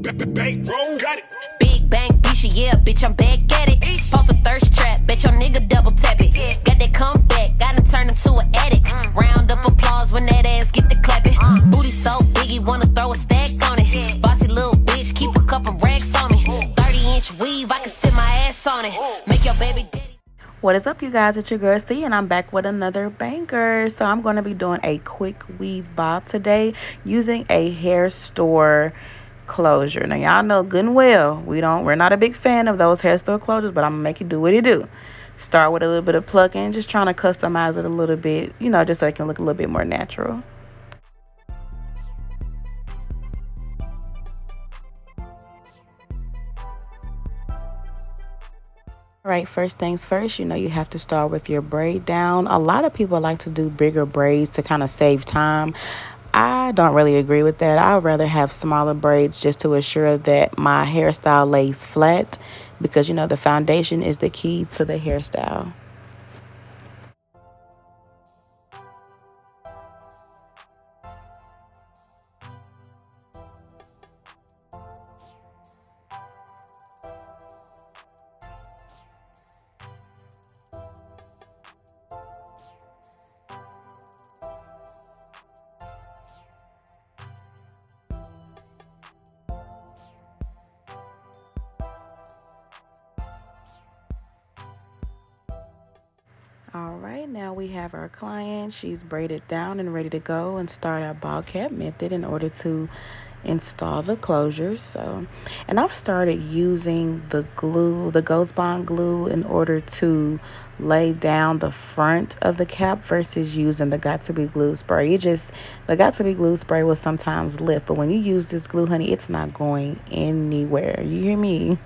Bankroll, got it. Big bang, bitch, yeah, bitch, I'm back at it. Post a thirst trap, bet your nigga double tap it. Got that comeback, gotta turn into an addict. Round up applause when that ass get the clapping. Booty so big, he wanna throw a stack on it. Bossy little bitch, keep a couple racks on me. 30-inch weave, I can sit my ass on it. Make your baby daddy. What is up, you guys? It's your girl C, and I'm back with another banger. So I'm going to be doing a quick weave bob today using a hair store closure. Now y'all know good and well we're not a big fan of those hair store closures, but I'm gonna make it do what it do. Start with a little bit of plucking, just trying to customize it a little bit, just so it can look a little bit more natural. All right, first things first, you have to start with your braid down. A lot of people like to do bigger braids to kind of save time. I don't really agree with that. I'd rather have smaller braids just to assure that my hairstyle lays flat because, the foundation is the key to the hairstyle. All right, now we have our client. She's braided down and ready to go and start our ball cap method in order to install the closures. And I've started using the glue, the Ghost Bond glue, in order to lay down the front of the cap versus using the Got To Be glue spray. The Got To Be glue spray will sometimes lift, but when you use this glue, honey, it's not going anywhere. You hear me?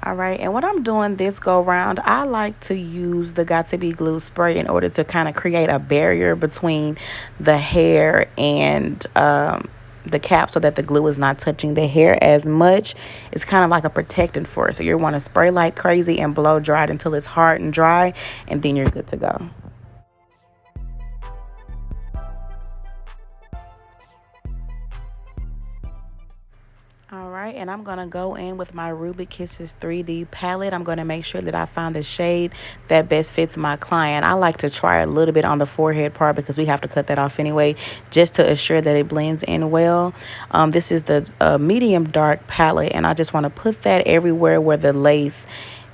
All right, and when I'm doing this go round, I like to use the Got To Be glue spray in order to kind of create a barrier between the hair and the cap so that the glue is not touching the hair as much. It's kind of like a protectant for it. So you want to spray like crazy and blow dry it until it's hard and dry, and then you're good to go. All right, and I'm going to go in with my Ruby Kisses 3D palette. I'm going to make sure that I find the shade that best fits my client. I like to try a little bit on the forehead part because we have to cut that off anyway, just to assure that it blends in well. This is the medium dark palette, and I just want to put that everywhere where the lace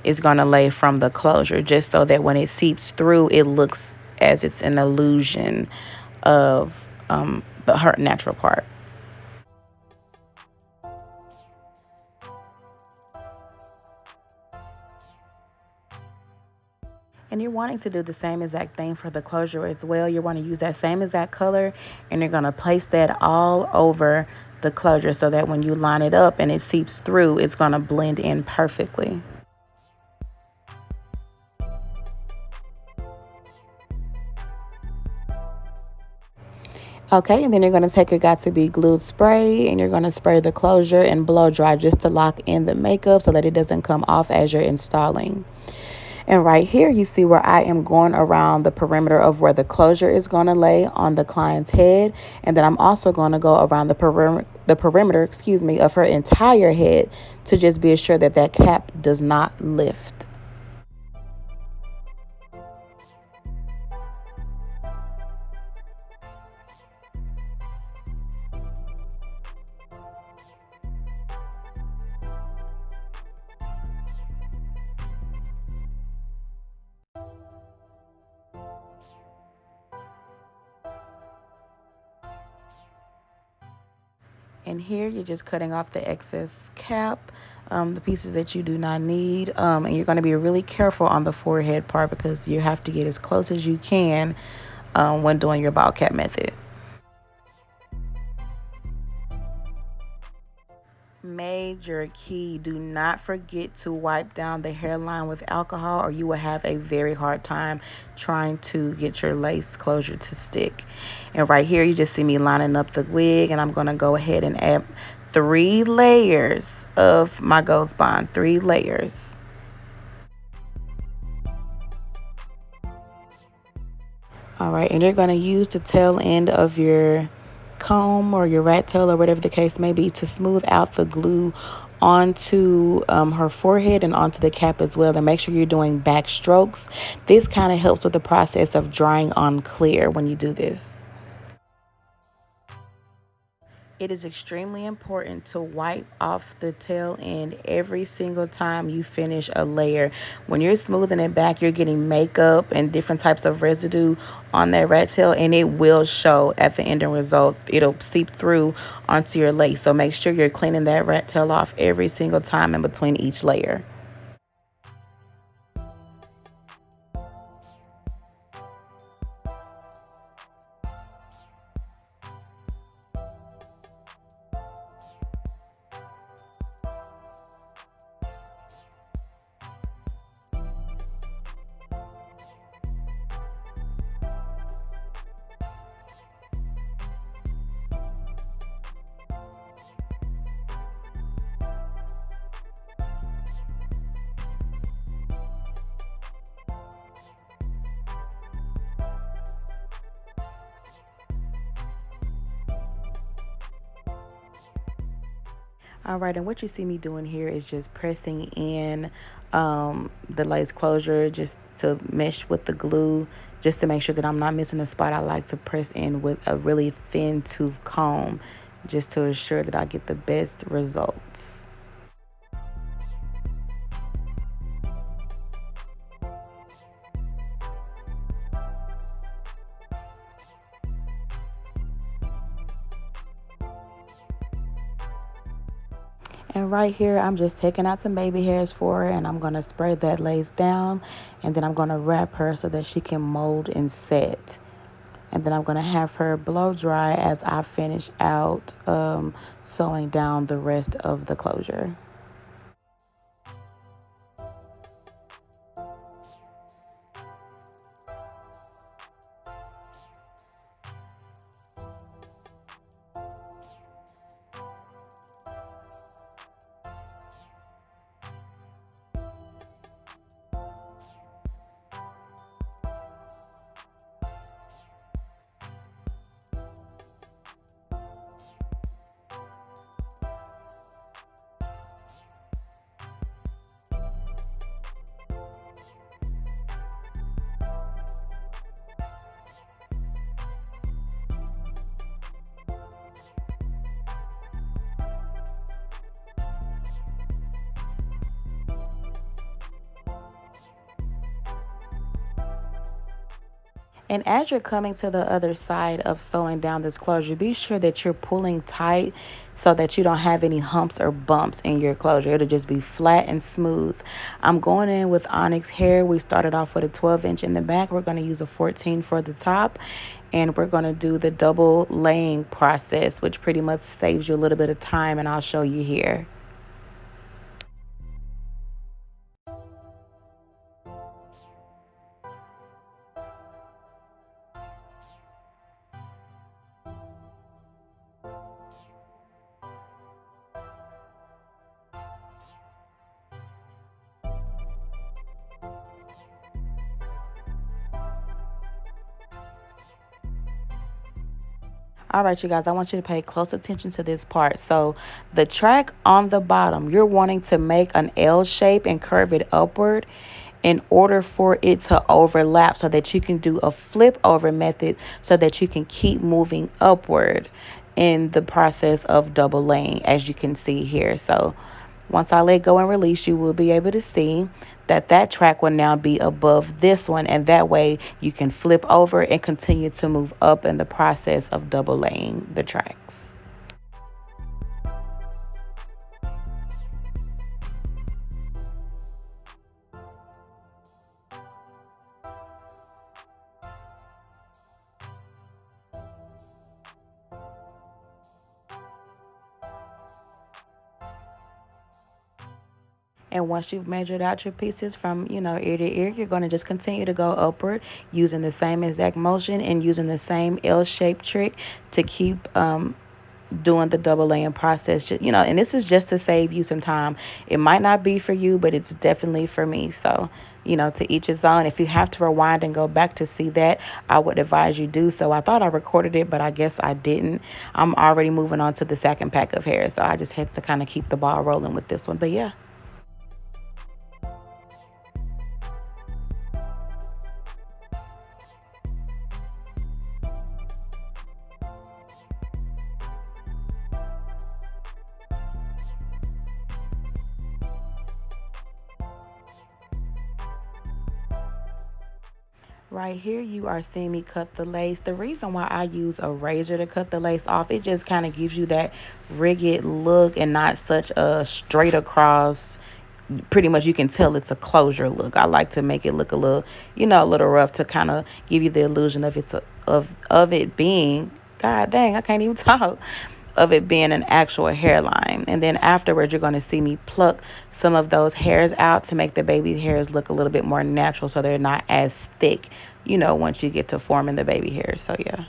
is going to lay from the closure, just so that when it seeps through, it looks as it's an illusion of her natural part. And you're wanting to do the same exact thing for the closure as well. You want to use that same exact color, and you're going to place that all over the closure so that when you line it up and it seeps through, it's going to blend in perfectly. Okay, and then you're going to take your Got To Be glued spray, and you're going to spray the closure and blow dry just to lock in the makeup so that it doesn't come off as you're installing. And right here, you see where I am going around the perimeter of where the closure is going to lay on the client's head. And then I'm also going to go around the perimeter, of her entire head to just be assured that that cap does not lift. And here you're just cutting off the excess cap, the pieces that you do not need. And you're going to be really careful on the forehead part because you have to get as close as you can when doing your ball cap method. Major key, do not forget to wipe down the hairline with alcohol, or you will have a very hard time trying to get your lace closure to stick. And right here you just see me lining up the wig, and I'm going to go ahead and add 3 layers of my Ghost Bond, 3 layers. All right, and you're going to use the tail end of your comb or your rat tail or whatever the case may be to smooth out the glue onto her forehead and onto the cap as well. And make sure you're doing back strokes. This kind of helps with the process of drying on clear when you do this. It is extremely important to wipe off the tail end every single time you finish a layer. When you're smoothing it back, you're getting makeup and different types of residue on that rat tail, and it will show at the ending result. It'll seep through onto your lace. So make sure you're cleaning that rat tail off every single time in between each layer. All right, and what you see me doing here is just pressing in the lace closure just to mesh with the glue, just to make sure that I'm not missing a spot. I like to press in with a really thin tooth comb just to ensure that I get the best results. And right here, I'm just taking out some baby hairs for her, and I'm going to spray that lace down, and then I'm going to wrap her so that she can mold and set. And then I'm going to have her blow dry as I finish out sewing down the rest of the closure. And as you're coming to the other side of sewing down this closure, be sure that you're pulling tight so that you don't have any humps or bumps in your closure. It'll just be flat and smooth. I'm going in with Onyx hair. We started off with a 12-inch in the back. We're going to use a 14 for the top. And we're going to do the double laying process, which pretty much saves you a little bit of time, and I'll show you here. All right, you guys, I want you to pay close attention to this part. So the track on the bottom, you're wanting to make an L shape and curve it upward in order for it to overlap so that you can do a flip over method so that you can keep moving upward in the process of double laying, as you can see here. So once I let go and release, you will be able to see that that track will now be above this one, and that way you can flip over and continue to move up in the process of double laying the tracks. And once you've measured out your pieces from, ear to ear, you're going to just continue to go upward using the same exact motion and using the same L-shaped trick to keep doing the double laying process. And this is just to save you some time. It might not be for you, but it's definitely for me. So to each his own. If you have to rewind and go back to see that, I would advise you do so. I thought I recorded it, but I guess I didn't. I'm already moving on to the second pack of hair, so I just had to kind of keep the ball rolling with this one. But yeah. Right here, you are seeing me cut the lace. The reason why I use a razor to cut the lace off, it just kind of gives you that rigid look and not such a straight across. Pretty much, you can tell it's a closure look. I like to make it look a little, a little rough to kind of give you the illusion of of it being. God dang, I can't even talk. Of it being an actual hairline. And then afterwards, you're going to see me pluck some of those hairs out to make the baby hairs look a little bit more natural so they're not as thick, once you get to forming the baby hairs. So, yeah.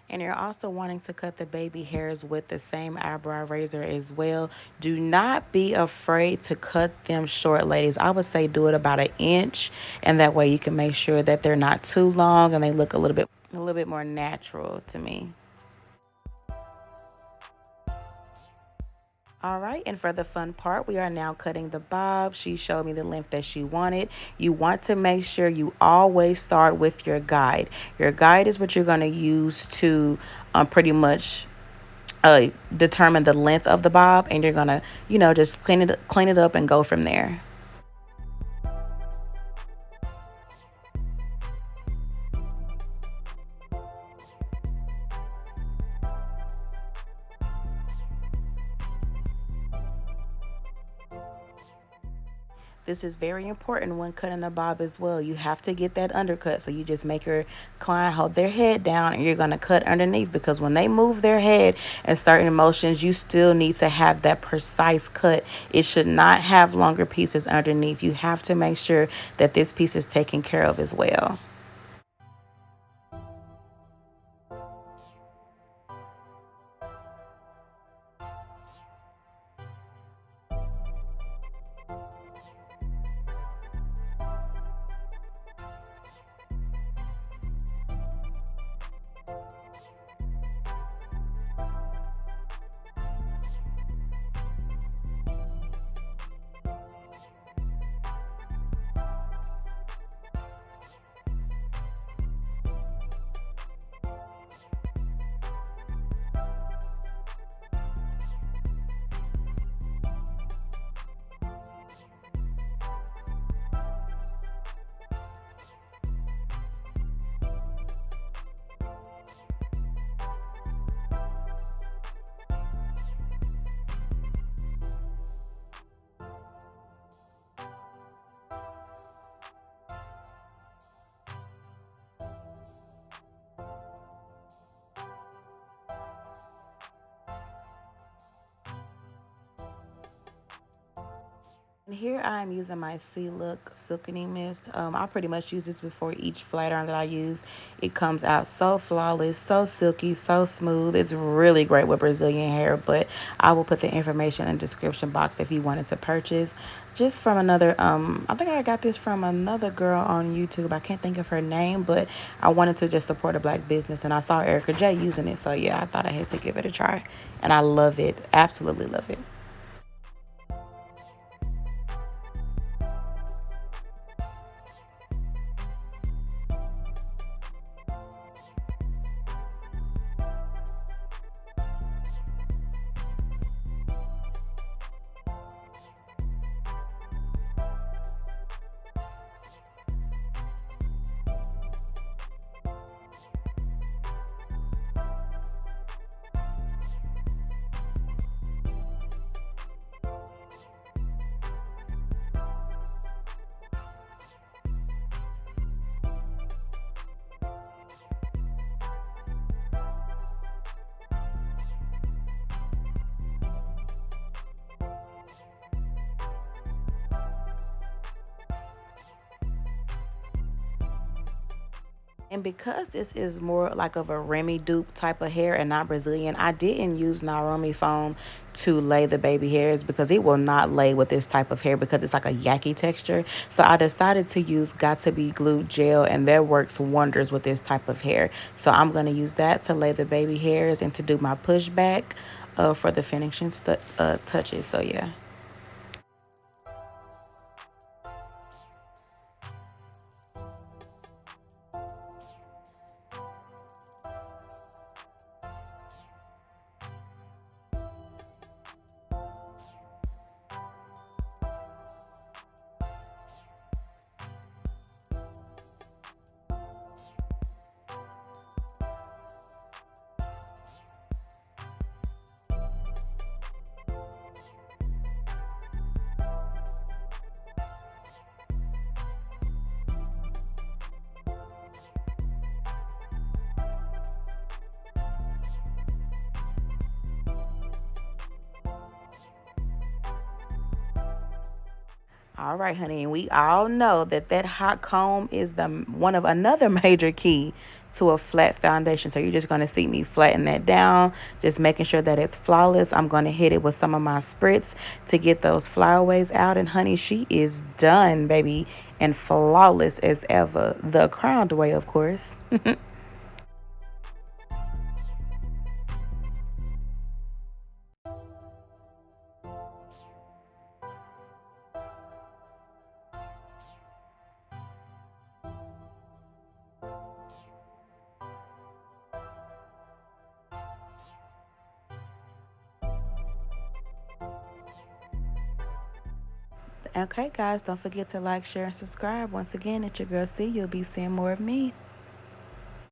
And you're also wanting to cut the baby hairs with the same eyebrow razor as well. Do not be afraid to cut them short, ladies. I would say do it about an inch, and that way you can make sure that they're not too long and they look a little bit more natural to me. All right, and for the fun part, we are now cutting the bob. She showed me the length that she wanted. You want to make sure you always start with your guide. Your guide is what you're going to use to pretty much determine the length of the bob, and you're going to, just clean it up and go from there. This is very important when cutting a bob as well. You have to get that undercut. So you just make your client hold their head down and you're going to cut underneath, because when they move their head in certain motions, you still need to have that precise cut. It should not have longer pieces underneath. You have to make sure that this piece is taken care of as well. And here I am using my C-Look Silkening Mist. I pretty much use this before each flat iron that I use. It comes out so flawless, so silky, so smooth. It's really great with Brazilian hair, but I will put the information in the description box if you wanted to purchase. Just from another, I think I got this from another girl on YouTube. I can't think of her name, but I wanted to just support a black business, and I saw Erica J using it. So yeah, I thought I had to give it a try, and I love it. Absolutely love it. And because this is more like of a Remy dupe type of hair and not Brazilian, I didn't use Naomi foam to lay the baby hairs because it will not lay with this type of hair because it's like a yucky texture. So I decided to use Got to Be Glued gel, and that works wonders with this type of hair. So I'm going to use that to lay the baby hairs and to do my pushback for the finishing touches. So yeah. All right, honey, and we all know that that hot comb is the one of another major key to a flat foundation. So you're just going to see me flatten that down, just making sure that it's flawless. I'm going to hit it with some of my spritz to get those flyaways out. And honey, she is done, baby, and flawless as ever. The crowned way, of course. Okay, guys, don't forget to like, share, and subscribe. Once again, it's your girl C. You'll be seeing more of me.